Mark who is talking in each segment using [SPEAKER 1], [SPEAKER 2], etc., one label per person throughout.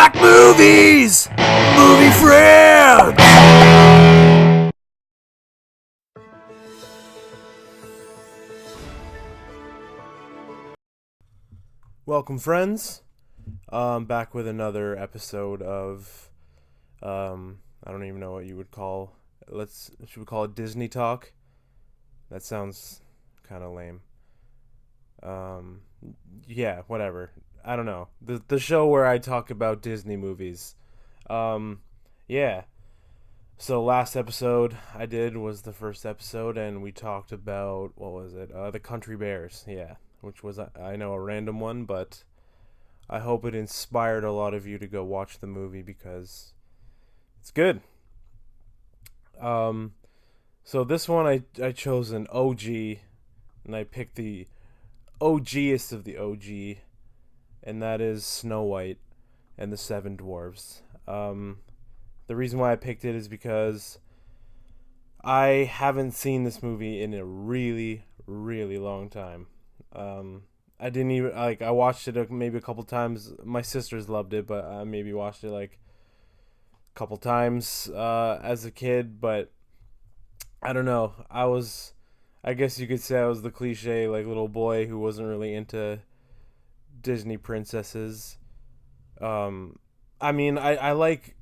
[SPEAKER 1] talk movies! Movie friends! Welcome, friends. Back with another episode of, I don't even know what you would call, should we call it Disney Talk? That sounds kind of lame. Um, yeah, whatever. I don't know. The show where I talk about Disney movies. Um, yeah. So last episode I did was the first episode, and we talked about, what was it? The Country Bears. Yeah, which was, I know, a random one, but I hope it inspired a lot of you to go watch the movie because it's good. Um, so this one I chose an OG, and I picked the OGest of the OG, and that is Snow White and the Seven Dwarfs. The reason why I picked it is because I haven't seen this movie in a really, really long time. I didn't even I watched it maybe a couple times. My sisters loved it, but I maybe watched it like a couple times as a kid. But I don't know. I guess you could say I was the cliche like little boy who wasn't really into Disney princesses. Um, I mean, I like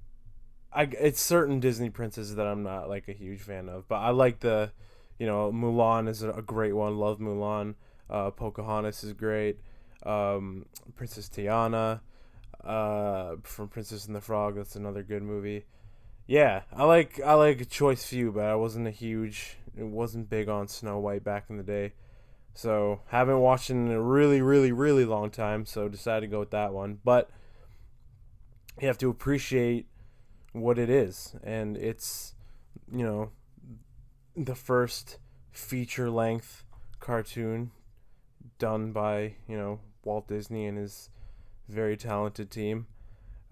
[SPEAKER 1] it's certain Disney princesses that I'm not like a huge fan of, but I like Mulan is a great one. Love Mulan. Pocahontas is great. Princess Tiana, from Princess and the Frog. That's another good movie. Yeah, I like Choice Few, but I wasn't a huge. It wasn't big on Snow White back in the day. So haven't watched it in a really, really, really long time. So decided to go with that one. But you have to appreciate what it is, and it's you know the first feature length cartoon done by Walt Disney and his very talented team.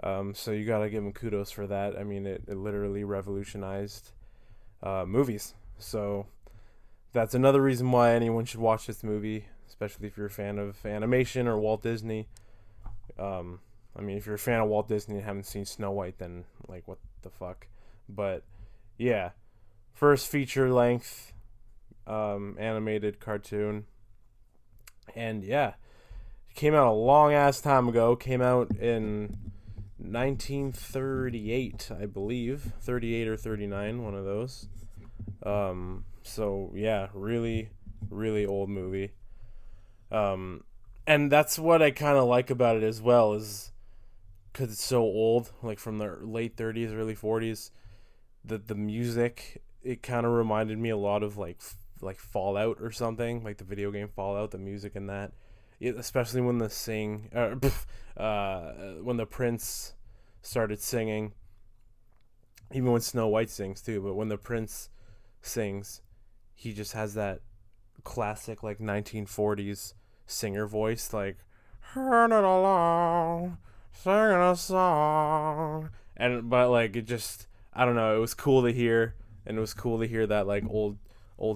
[SPEAKER 1] So you gotta give him kudos for that. I mean, it literally revolutionized movies. So that's another reason why anyone should watch this movie, especially if you're a fan of animation or Walt Disney. I mean, if you're a fan of Walt Disney and haven't seen Snow White, then like what the fuck. But yeah, first feature length animated cartoon, and yeah, it came out a long ass time ago. Came out in 1938, I believe, 38 or 39, one of those. So yeah, really, really old movie. And that's what I kind of like about it as well, is because it's so old, like from the late 30s, early 40s. The music, it kind of reminded me a lot of like Fallout or something, like the video game Fallout. The music in that, especially when when the prince started singing, even when Snow White sings too. But when the prince sings, he just has that classic like 1940s singer voice, like "Turn it along, singing a song," and but like it just, I don't know, it was cool to hear, and it was cool to hear that like old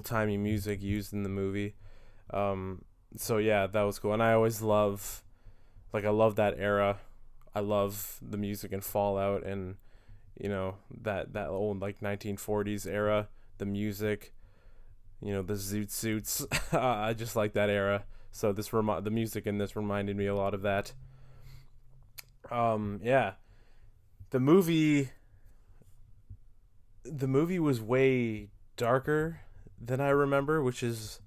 [SPEAKER 1] timey music used in the movie. So yeah, that was cool, and I always I love that era. I love the music in Fallout, and that old like 1940s era, the music, the zoot suits. I just like that era. So the music in this reminded me a lot of that. Yeah, the movie the movie was way darker than I remember, which is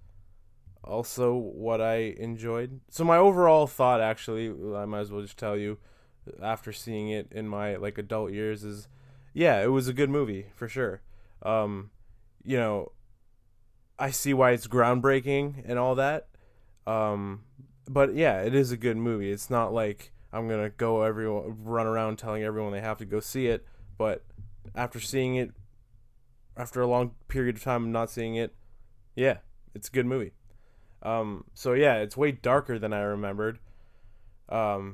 [SPEAKER 1] also what I enjoyed. So my overall thought, actually, I might as well just tell you, after seeing it in my like adult years, is yeah, it was a good movie for sure. Um, you know, I see why it's groundbreaking and all that. Um, but yeah, it is a good movie. It's not like I'm gonna go everyone run around telling everyone they have to go see it. But after seeing it, after a long period of time of not seeing it, yeah, it's a good movie. So yeah, it's way darker than I remembered,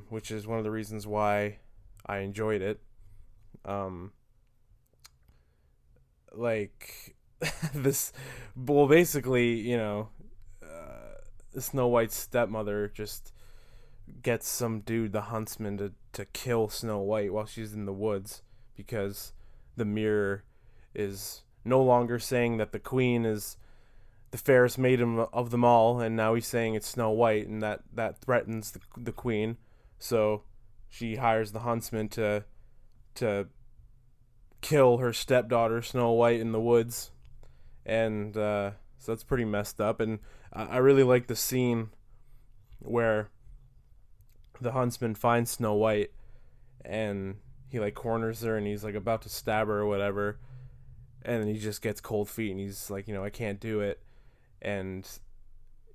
[SPEAKER 1] which is one of the reasons why I enjoyed it. Um, like this, well, basically, Snow White's stepmother just gets some dude, the huntsman, to to kill Snow White while she's in the woods, because the mirror is no longer saying that the queen is the fairest maiden of them all, and now he's saying it's Snow White, and that threatens the queen. So she hires the huntsman to kill her stepdaughter Snow White in the woods, and so that's pretty messed up. And I really like the scene where the huntsman finds Snow White, and he like corners her, and he's like about to stab her or whatever, and he just gets cold feet, and he's like, I can't do it. And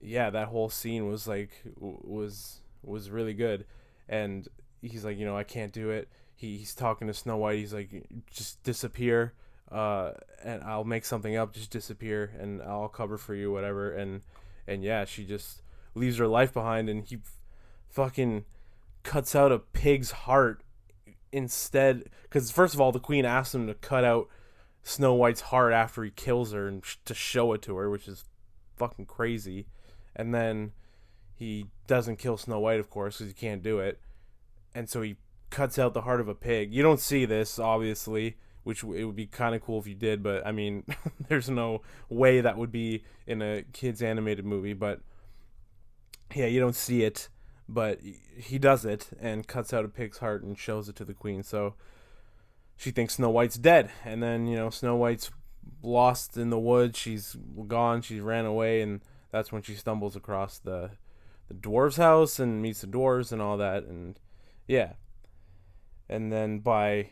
[SPEAKER 1] yeah, that whole scene was like was really good. And he's like, I can't do it. He's talking to Snow White. He's like, just disappear, and I'll make something up. Just disappear, and I'll cover for you, whatever. And yeah, she just leaves her life behind, and he fucking cuts out a pig's heart instead. Because first of all, the queen asks him to cut out Snow White's heart after he kills her, and to show it to her, which is fucking crazy. And then he doesn't kill Snow White, of course, because he can't do it. And so he cuts out the heart of a pig. You don't see this, obviously, which it would be kind of cool if you did, but I mean, there's no way that would be in a kid's animated movie. But yeah, you don't see it, but he does it and cuts out a pig's heart and shows it to the queen. So she thinks Snow White's dead, and then Snow White's lost in the woods. She's gone. She ran away, and that's when she stumbles across the dwarves' house and meets the dwarves and all that. And yeah, and then by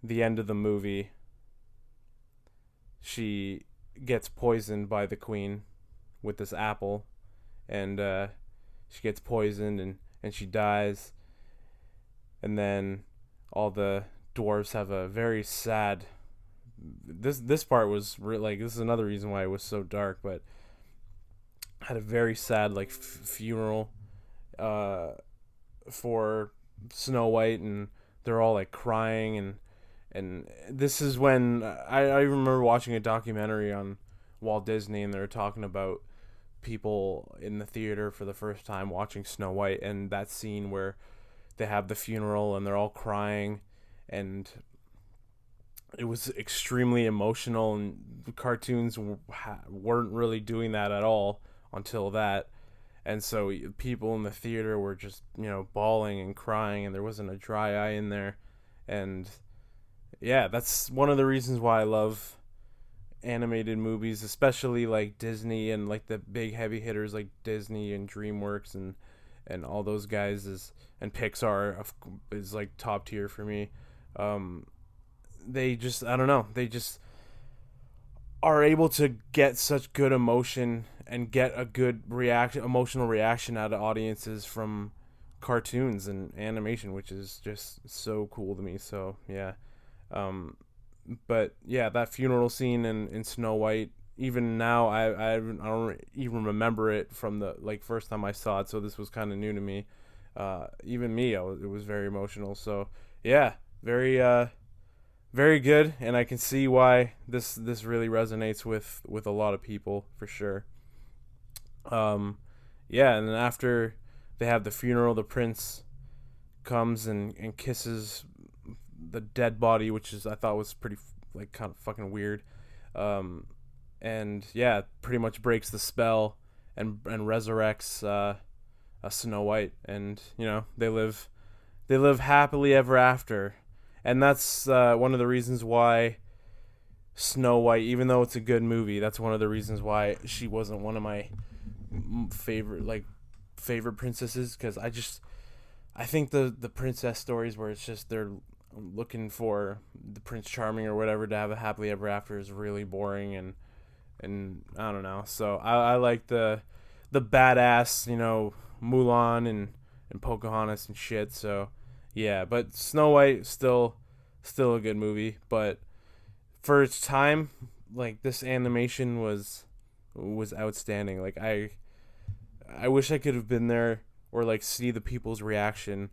[SPEAKER 1] the end of the movie, she gets poisoned by the queen with this apple, and she gets poisoned, and she dies. And then all the dwarves have a very sad. This part was like, this is another reason why it was so dark, but had a very sad like funeral for Snow White, and they're all like crying, and this is when I remember watching a documentary on Walt Disney, and they were talking about people in the theater for the first time watching Snow White, and that scene where they have the funeral and they're all crying, and it was extremely emotional, and the cartoons weren't really doing that at all until that. And so people in the theater were just bawling and crying, and there wasn't a dry eye in there. And yeah, that's one of the reasons why I love animated movies, especially like Disney and like the big heavy hitters like Disney and DreamWorks and all those guys and Pixar is like top tier for me. They just, I don't know, they just are able to get such good emotion and get a good emotional reaction out of audiences from cartoons and animation, which is just so cool to me. So yeah, but yeah, that funeral scene in Snow White, even now I don't even remember it from the like first time I saw it, so this was kind of new to me. Even me, it was very emotional. So yeah, very good, and I can see why this really resonates with a lot of people for sure. Yeah, and then after they have the funeral, the prince comes and kisses the dead body, which is I thought was pretty like kind of fucking weird. And yeah, pretty much breaks the spell and resurrects a Snow White, and they live happily ever after. And that's one of the reasons why Snow White, even though it's a good movie, that's one of the reasons why she wasn't one of my favorite princesses, because I think the princess stories where it's just they're looking for the Prince Charming or whatever to have a happily ever after is really boring, and I don't know. So I like the badass, Mulan and Pocahontas and shit. So yeah, but Snow White still a good movie, but for its time, like this animation was outstanding. Like I wish I could have been there or like see the people's reaction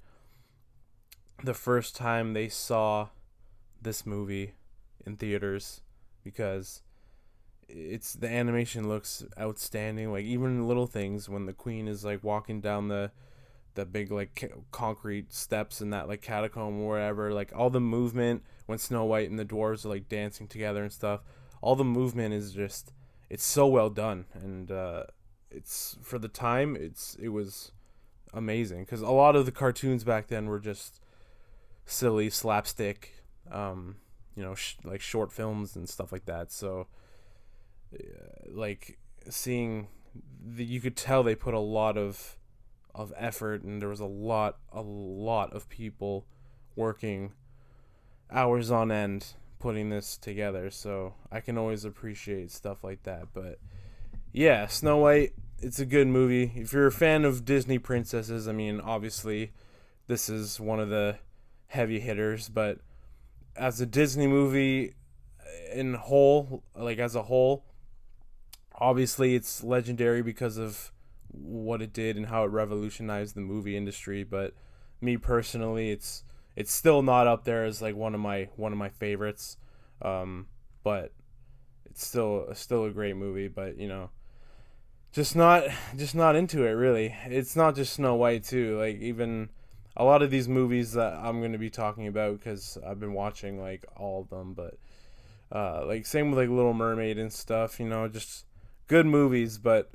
[SPEAKER 1] the first time they saw this movie in theaters, because the animation looks outstanding. Like even little things when the queen is like walking down the the big like concrete steps in that like catacomb or wherever. Like all the movement when Snow White and the dwarves are like dancing together and stuff. All the movement is just, it's so well done, and it's for the time it was amazing, because a lot of the cartoons back then were just silly slapstick, like short films and stuff like that. So like seeing you could tell they put a lot of effort, and there was a lot of people working hours on end putting this together. So I can always appreciate stuff like that. But yeah, Snow White, it's a good movie. If you're a fan of Disney princesses, I mean, obviously this is one of the heavy hitters, but as a Disney movie in whole, like as a whole, obviously it's legendary because of what it did and how it revolutionized the movie industry. But me personally, it's still not up there as like one of my favorites. But it's still a great movie. But just not into it really. It's not just Snow White too. Like even a lot of these movies that I'm going to be talking about, because I've been watching like all of them. But like same with like Little Mermaid and stuff. Just good movies, but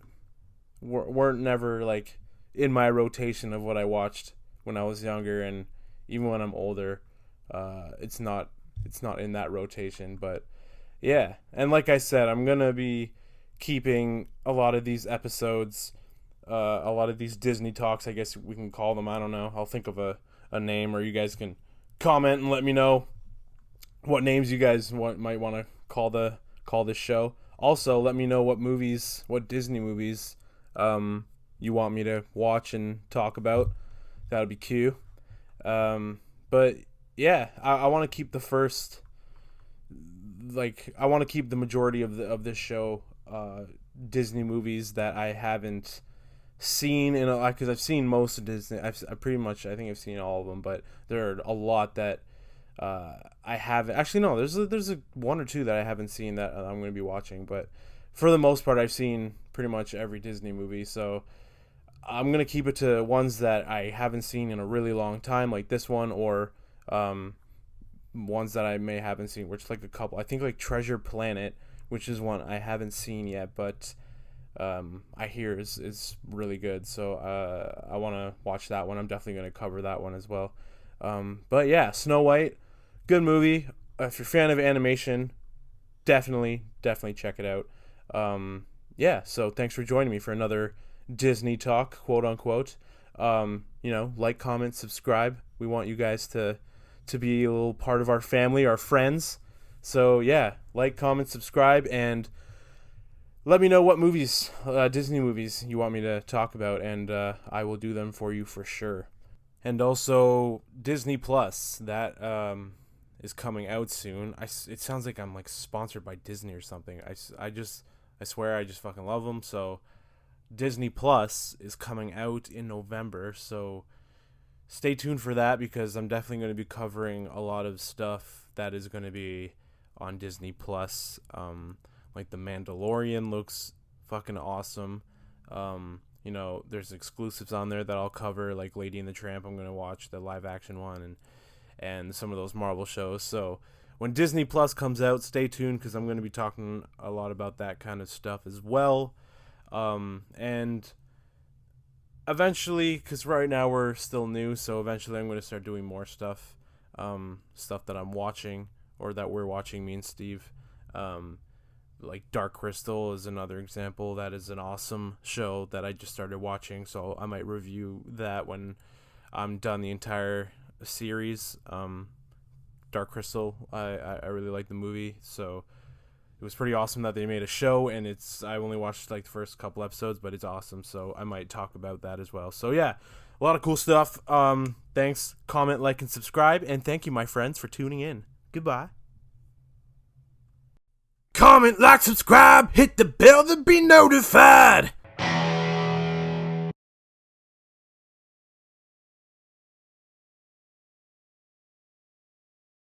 [SPEAKER 1] weren't never like in my rotation of what I watched when I was younger, and even when I'm older, it's not in that rotation. But yeah, and like I said, I'm gonna be keeping a lot of these episodes, a lot of these Disney talks, I guess we can call them. I don't know. I'll think of a name, or you guys can comment and let me know what names you guys might want to call this show. Also, let me know what Disney movies you want me to watch and talk about. That would be cute. But yeah, I want to keep the first, I want to keep the majority of this show Disney movies that I haven't seen, because I've seen most of Disney. I think I've seen all of them, but there are a lot that I haven't. Actually, no, there's a one or two that I haven't seen that I'm going to be watching, but for the most part, I've seen pretty much every Disney movie. So I'm going to keep it to ones that I haven't seen in a really long time, like this one, or ones that I may haven't seen, which like a couple. I think like Treasure Planet, which is one I haven't seen yet, but I hear is really good. So I want to watch that one. I'm definitely going to cover that one as well. But yeah, Snow White, good movie. If you're a fan of animation, definitely check it out. Yeah, so thanks for joining me for another Disney talk, quote unquote. Like, comment, subscribe. We want you guys to be a little part of our family, our friends. So yeah, like, comment, subscribe, and let me know what movies, Disney movies, you want me to talk about, and I will do them for you for sure. And also Disney Plus, that is coming out soon. It sounds like I'm like sponsored by Disney or something. I swear I just fucking love them. So Disney Plus is coming out in November, so stay tuned for that, because I'm definitely going to be covering a lot of stuff that is going to be on Disney Plus. Like The Mandalorian looks fucking awesome. There's exclusives on there that I'll cover, like Lady and the Tramp. I'm going to watch the live action one, and some of those Marvel shows. So when Disney Plus comes out, stay tuned, because I'm going to be talking a lot about that kind of stuff as well. And eventually, because right now we're still new, so eventually I'm going to start doing more stuff, stuff that I'm watching, or that we're watching, me and Steve. Like Dark Crystal is another example. That is an awesome show that I just started watching, so I might review that when I'm done the entire series. Dark Crystal, I really like the movie, so it was pretty awesome that they made a show, and I only watched like the first couple episodes, but it's awesome, so I might talk about that as well. So yeah, a lot of cool stuff. Thanks, comment, like, and subscribe, and thank you, my friends, for tuning in. Goodbye. Comment, like, subscribe, hit the bell to be notified.